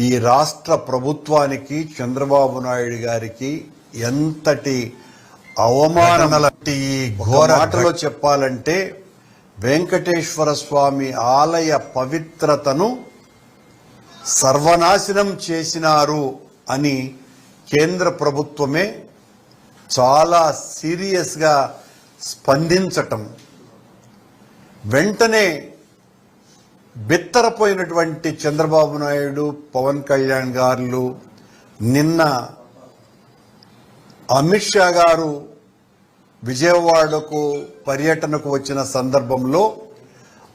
ఈ రాష్ట్ర ప్రభుత్వానికి చంద్రబాబు నాయుడు గారికి ఎంతటి అవమానాలంటే ఈ ఘోర మాటలో చెప్పాలంటే వెంకటేశ్వర స్వామి ఆలయ పవిత్రతను సర్వనాశనం చేసినారు అని కేంద్ర ప్రభుత్వమే చాలా సీరియస్గా స్పందించటం, వెంటనే బిత్తరపోయినటువంటి చంద్రబాబు నాయుడు, పవన్ కళ్యాణ్ గారు నిన్న అమిత్ షా గారు విజయవాడకు పర్యటనకు వచ్చిన సందర్భంలో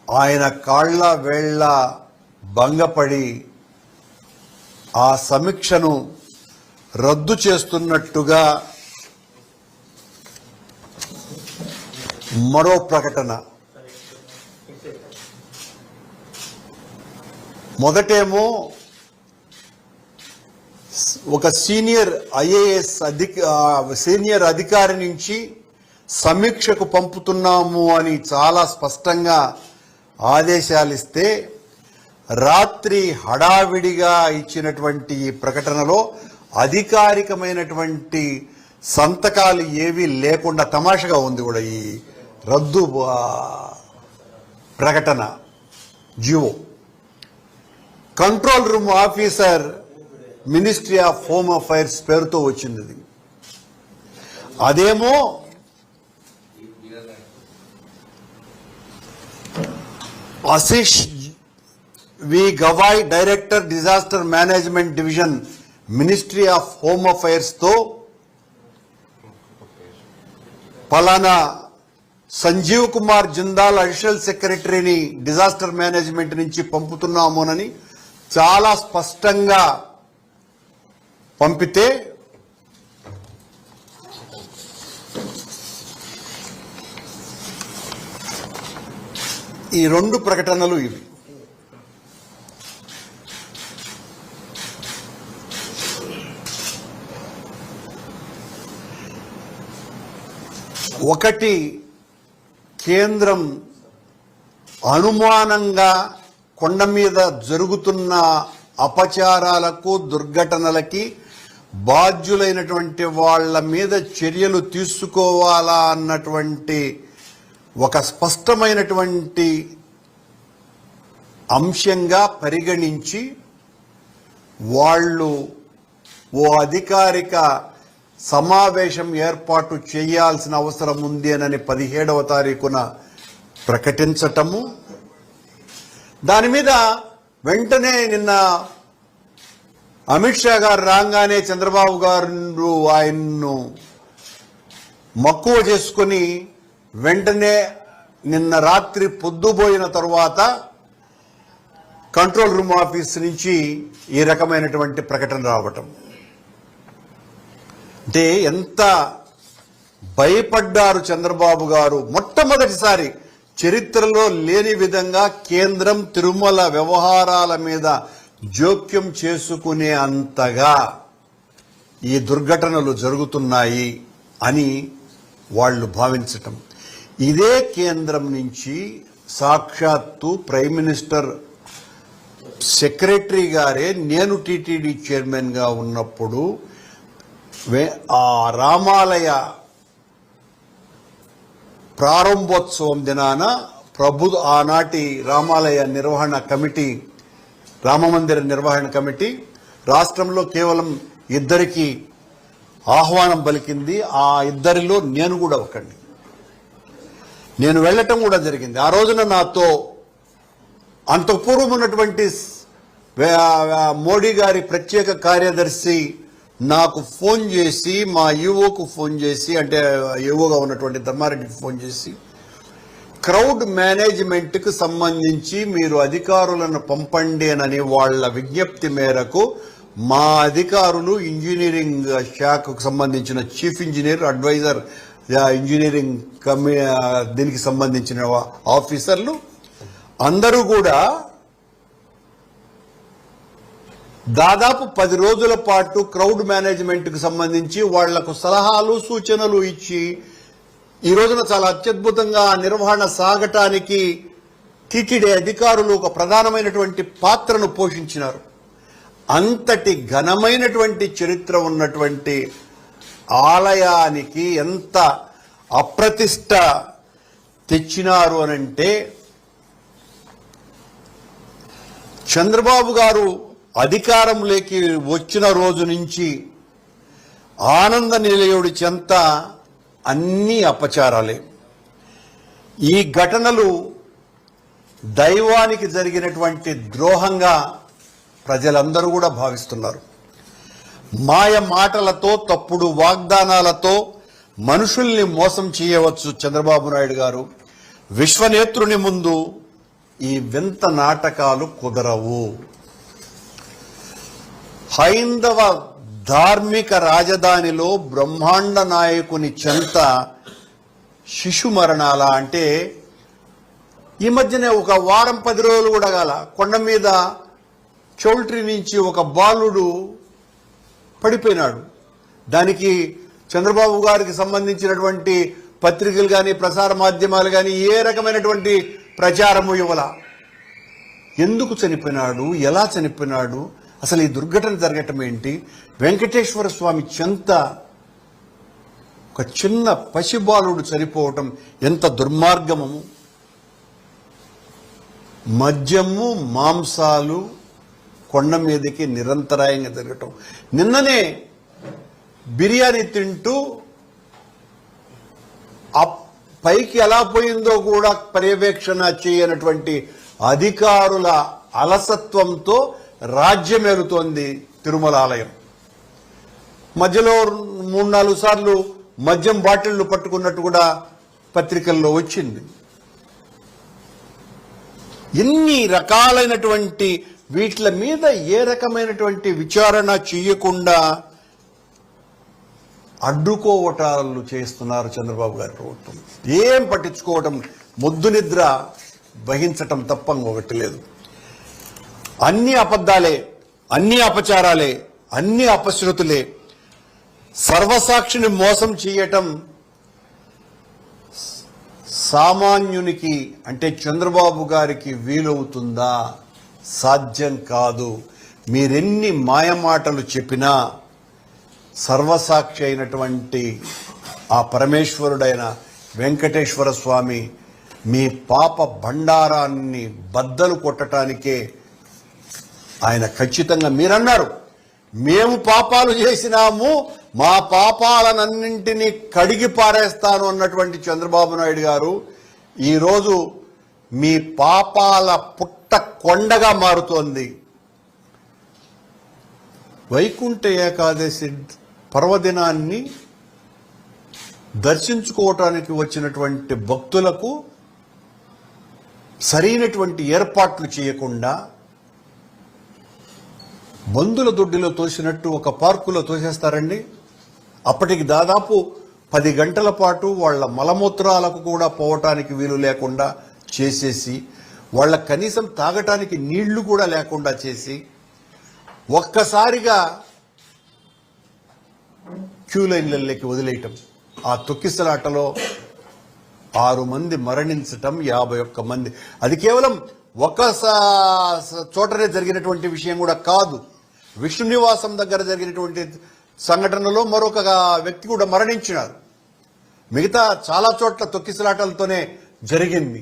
ఆయన కాళ్ల వేళ్ల భంగపడి ఆ సమీక్షను రద్దు చేస్తున్నట్టుగా మరో ప్రకటన. మొదటేమో ఒక సీనియర్ ఐఏఎస్ సీనియర్ అధికారి నుంచి సమీక్షకు పంపుతున్నాము అని చాలా స్పష్టంగా ఆదేశాలు ఇస్తే, రాత్రి హడావిడిగా ఇచ్చినటువంటి ఈ ప్రకటనలో అధికారికమైనటువంటి సంతకాలు ఏవీ లేకుండా తమాషగా ఉంది కూడా ఈ రద్దు ప్రకటన. జియో control room officer ministry of home affairs పేరుతో వచ్చింది. అదేమో Ashish V Gavai, director disaster management division, ministry of home affairs తో ఫలానా సంజీవ్ కుమార్ జిందాల్ అడిషనల్ సెక్రటరీని డిజాస్టర్ మేనేజ్మెంట్ నుంచి పంపుతున్నామోనని చాలా స్పష్టంగా పంపితే, ఈ రెండు ప్రకటనలు ఇవి. ఒకటి, కేంద్రం అనుమానంగా కొండ మీద జరుగుతున్న అపచారాలకు, దుర్ఘటనలకి బాధ్యులైనటువంటి వాళ్ళ మీద చర్యలు తీసుకోవాలా అన్నటువంటి ఒక స్పష్టమైనటువంటి అంశంగా పరిగణించి వాళ్ళు ఓ అధికారిక సమావేశం ఏర్పాటు చేయాల్సిన అవసరం ఉంది అని 17వ తారీఖున ప్రకటించటము. దాని మీద వెంటనే నిన్న అమిత్ షా గారు రాగానే చంద్రబాబు గారు ఆయన్ను మక్కువ చేసుకుని వెంటనే నిన్న రాత్రి పొద్దుపోయిన తరువాత కంట్రోల్ రూమ్ ఆఫీస్ నుంచి ఈ రకమైనటువంటి ప్రకటన రావటం అంటే ఎంత భయపడ్డారు చంద్రబాబు గారు. మొట్టమొదటిసారి చరిత్రలో లేని విధంగా కేంద్రం తిరుమల వ్యవహారాల మీద జోక్యం చేసుకునే అంతగా ఈ దుర్ఘటనలు జరుగుతున్నాయి అని వాళ్ళు భావించటం. ఇదే కేంద్రం నుంచి సాక్షాత్తు ప్రైమ్ మినిస్టర్ సెక్రటరీ గారే నేను టీటీడీ చైర్మన్గా ఉన్నప్పుడు ఆ రామాలయ ప్రారంభోత్సవం దినాన ఆనాటి రామాలయ నిర్వహణ కమిటీ, రామమందిర నిర్వహణ కమిటీ రాష్ట్రంలో కేవలం 2 ఆహ్వానం పలికింది. ఆ 2లో నేను కూడా ఒకండి. నేను వెళ్ళటం కూడా జరిగింది. ఆ రోజున నాతో అంతపూర్వం ఉన్నటువంటి మోడీ గారి ప్రత్యేక కార్యదర్శి నాకు ఫోన్ చేసి, మా ఈవోకు ఫోన్ చేసి, అంటే ఈవోగా ఉన్నటువంటి ధర్మారెడ్డికి ఫోన్ చేసి, క్రౌడ్ మేనేజ్మెంట్కు సంబంధించి మీరు అధికారులను పంపండి అని వాళ్ళ విజ్ఞప్తి మేరకు మా అధికారులు ఇంజనీరింగ్ శాఖకు సంబంధించిన చీఫ్ ఇంజనీర్, అడ్వైజర్ ఇంజనీరింగ్ దీనికి సంబంధించిన ఆఫీసర్లు అందరూ కూడా దాదాపు 10 రోజుల పాటు క్రౌడ్ మేనేజ్మెంట్కు సంబంధించి వాళ్లకు సలహాలు, సూచనలు ఇచ్చి ఈ రోజున చాలా అత్యద్భుతంగా నిర్వహణ సాగటానికి టీటీడీ అధికారులు ఒక ప్రధానమైనటువంటి పాత్రను పోషించినారు. అంతటి ఘనమైనటువంటి చరిత్ర ఉన్నటువంటి ఆలయానికి ఎంత అప్రతిష్ట తెచ్చినారు అనంటే, చంద్రబాబు గారు అధికారంలోకి వచ్చిన రోజు నుంచి ఆనంద నిలయుడి చెంత అన్ని అపచారాలే. ఈ ఘటనలు దైవానికి జరిగినటువంటి ద్రోహంగా ప్రజలందరూ కూడా భావిస్తున్నారు. మాయ మాటలతో, తప్పుడు వాగ్దానాలతో మనుషుల్ని మోసం చేయవచ్చు చంద్రబాబు నాయుడు గారు. విశ్వనేత్రుని ముందు ఈ వింత నాటకాలు కుదరవు. హైందవ ధార్మిక రాజధానిలో బ్రహ్మాండ నాయకుని చెంత శిశు మరణాల అంటే, ఈ మధ్యనే ఒక వారం 10 రోజులు కూడా గాల కొండ మీద చౌల్ట్రీ నుంచి ఒక బాలుడు పడిపోయినాడు. దానికి చంద్రబాబు గారికి సంబంధించినటువంటి పత్రికలు కానీ, ప్రసార మాధ్యమాలు కానీ ఏ రకమైనటువంటి ప్రచారము ఇవ్వాల. ఎందుకు చనిపోయినాడు, ఎలా చనిపోయినాడు, అసలు ఈ దుర్ఘటన జరగటం ఏంటి? వెంకటేశ్వర స్వామి చెంత ఒక చిన్న పసిబాలుడు చనిపోవటం ఎంత దుర్మార్గము. మద్యము, మాంసాలు కొండ మీదకి నిరంతరాయంగా జరగటం. నిన్ననే బిర్యానీ తింటూ ఆ పైకి ఎలా పోయిందో కూడా పర్యవేక్షణ చేయనటువంటి అధికారుల అలసత్వంతో రాజ్యమేలుతోంది తిరుమల ఆలయం. మధ్యలో 3-4 సార్లు మద్యం బాటిళ్లు పట్టుకున్నట్టు కూడా పత్రికల్లో వచ్చింది. ఎన్ని రకాలైనటువంటి వీటి మీద ఏ రకమైనటువంటి విచారణ చేయకుండా అడ్డుకోవటాలు చేస్తున్నారు చంద్రబాబు గారి ప్రభుత్వం. ఏం పట్టించుకోవటం, మొద్దు నిద్ర వహించటం తప్ప ఒకటి లేదు. అన్ని అబద్ధాలే, అన్ని అపచారాలే, అన్ని అపశృతులే. సర్వసాక్షిని మోసం చేయటం సామాన్యునికి అంటే చంద్రబాబు గారికి వీలవుతుందా? సాధ్యం కాదు. మీరెన్ని మాయమాటలు చెప్పినా సర్వసాక్షి అయినటువంటి ఆ పరమేశ్వరుడైన వెంకటేశ్వర స్వామి మీ పాప భండారాన్ని బద్దలు కొట్టడానికే ఆయన ఖచ్చితంగా, మీరన్నారు మేము పాపాలు చేసినాము, మా పాపాలనన్నింటినీ కడిగి పారేస్తాను అన్నటువంటి చంద్రబాబు నాయుడు గారు ఈరోజు మీ పాపాల పుట్ట కొండగా మారుతోంది. వైకుంఠ ఏకాదశి పర్వదినాన్ని దర్శించుకోవటానికి వచ్చినటువంటి భక్తులకు సరైనటువంటి ఏర్పాట్లు చేయకుండా బంధుల దొడ్డిలో తోసినట్టు ఒక పార్కులో తోసేస్తారండి. అప్పటికి దాదాపు 10 గంటల పాటు వాళ్ళ మలమూత్రాలకు కూడా పోవటానికి వీలు లేకుండా చేసేసి, వాళ్ళ కనీసం తాగటానికి నీళ్లు కూడా లేకుండా చేసి, ఒక్కసారిగా క్యూ లైన్లలోకి వదిలేయటం. ఆ తొక్కిసలాటలో 6 మంది మరణించటం, 51 మంది. అది కేవలం ఒక చోటనే జరిగినటువంటి విషయం కూడా కాదు. విష్ణు నివాసం దగ్గర జరిగినటువంటి సంఘటనలో మరొక వ్యక్తి కూడా మరణించినారు. మిగతా చాలా చోట్ల తొక్కిసలాటలతోనే జరిగింది.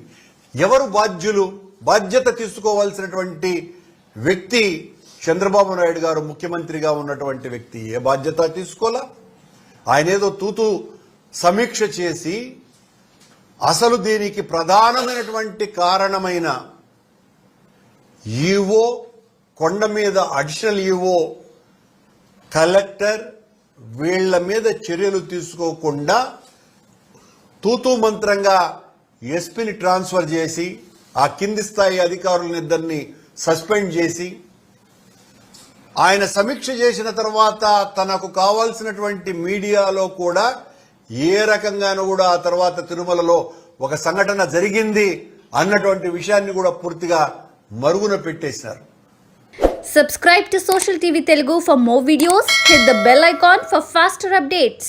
ఎవరు బాధ్యులు? బాధ్యత తీసుకోవాల్సినటువంటి వ్యక్తి చంద్రబాబు నాయుడు గారు, ముఖ్యమంత్రిగా ఉన్నటువంటి వ్యక్తి. ఏ బాధ్యత తీసుకోవాలా? ఆయన ఏదో తూతూ సమీక్ష చేసి అసలు దీనికి ప్రధానమైనటువంటి కారణమైన ఈవో, కొండ మీద అడిషనల్ ఈవో, కలెక్టర్ వీళ్ల మీద చర్యలు తీసుకోకుండా తూతూ మంత్రంగా ఎస్పీని ట్రాన్స్ఫర్ చేసి ఆ కింది స్థాయి అధికారులనిద్దరిని సస్పెండ్ చేసి, ఆయన సమీక్ష చేసిన తర్వాత తనకు కావాల్సినటువంటి మీడియాలో కూడా ఏ రకంగానూ కూడా ఆ తర్వాత తిరుమలలో ఒక సంఘటన జరిగింది అన్నటువంటి విషయాన్ని కూడా పూర్తిగా మరుగున పెట్టేశారు. Subscribe to Social TV Telugu for more videos. Hit the bell icon for faster updates.